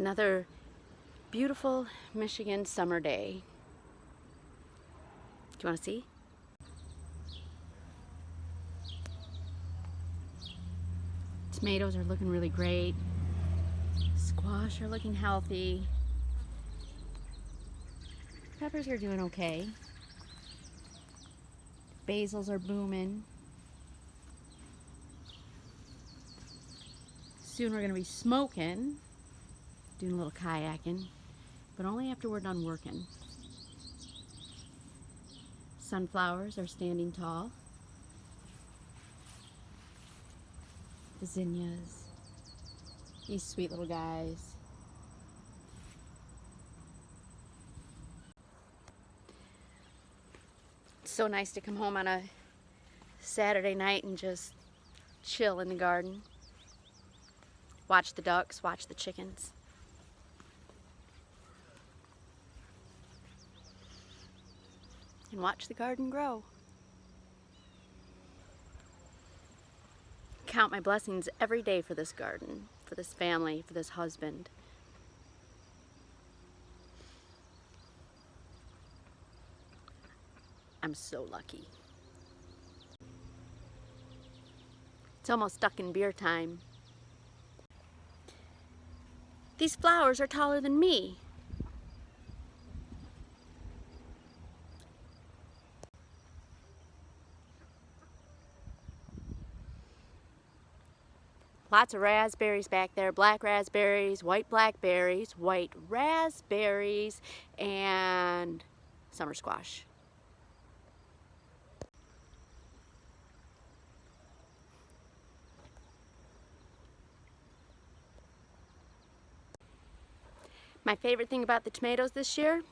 Another beautiful Michigan summer day. Do you want to see? Tomatoes are looking really great. Squash are looking healthy. Peppers are doing okay. Basils are booming. Soon we're going to be smoking, doing a little kayaking, but only after we're done working. Sunflowers are standing tall. The zinnias, these sweet little guys. It's so nice to come home on a Saturday night and just chill in the garden. Watch the ducks, watch the chickens. And watch the garden grow. Count my blessings every day for this garden, for this family, for this husband. I'm so lucky. It's almost stuck in beer time. These flowers are taller than me. Lots of raspberries back there, black raspberries, white blackberries, white raspberries, and summer squash. My favorite thing about the tomatoes this year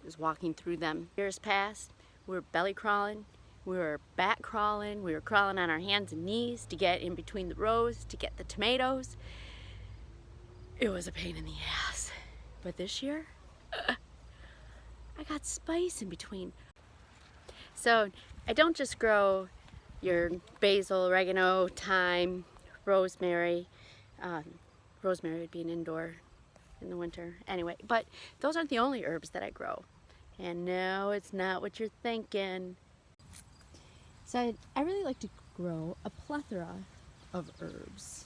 is walking through them. Years past, we were belly crawling, we were back crawling, we were crawling on our hands and knees to get in between the rows to get the tomatoes. It was a pain in the ass. But this year, I got spice in between. So I don't just grow your basil, oregano, thyme, rosemary. Rosemary would be an indoor in the winter anyway, but those aren't the only herbs that I grow. And no, it's not what you're thinking. So I really like to grow a plethora of herbs.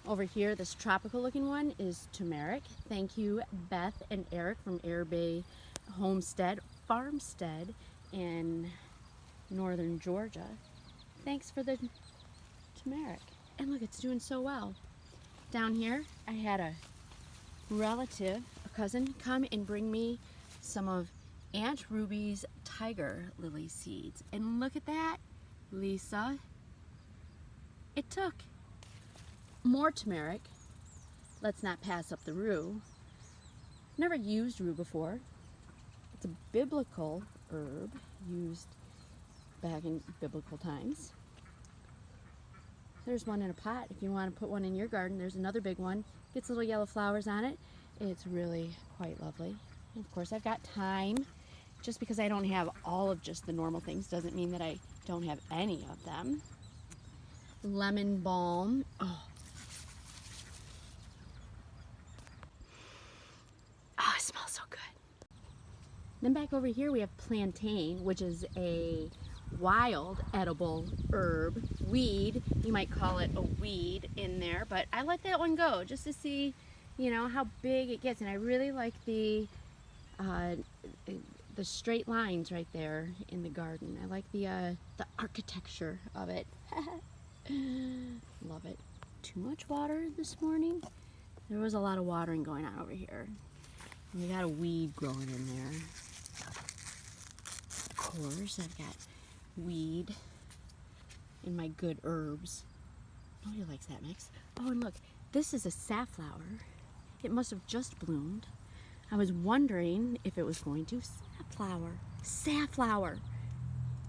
Over here, this tropical looking one is turmeric. Thank you, Beth and Eric from Air Bay Farmstead in northern Georgia. Thanks for the turmeric. And look, it's doing so well. Down here, I had a relative, a cousin, come and bring me some of Aunt Ruby's tiger lily seeds. And look at that, Lisa. It took more turmeric. Let's not pass up the rue. Never used rue before. It's a biblical herb used back in biblical times. There's one in a pot if you want to put one in your garden. There's another big one. Gets little yellow flowers on it. It's really quite lovely. And of course, I've got thyme. Just because I don't have all of just the normal things doesn't mean that I don't have any of them. Lemon balm. Oh, it smells so good. Then back over here we have plantain, which is a wild edible herb, weed. You might call it a weed in there, but I let that one go just to see, you know, how big it gets. And I really like the straight lines right there in the garden. I like the architecture of it. Love it. Too much water this morning? There was a lot of watering going on over here. And we got a weed growing in there. Of course, I've got weed in my good herbs. Nobody likes that mix. Oh, and look, this is a safflower. It must have just bloomed. I was wondering if it was going to safflower. Safflower.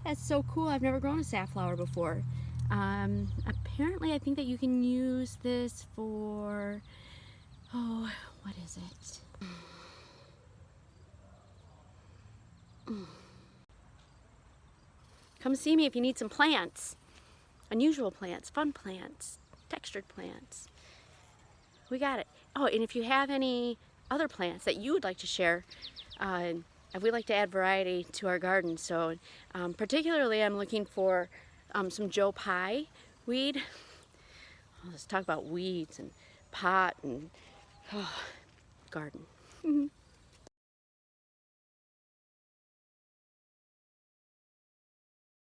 That's so cool. I've never grown a safflower before. Apparently, I think that you can use this for, oh, what is it? Come see me if you need some plants. Unusual plants, fun plants, textured plants. We got it. Oh, and if you have any other plants that you would like to share, we like to add variety to our garden. So particularly I'm looking for some Joe Pye weed. Let's talk about weeds and pot and garden.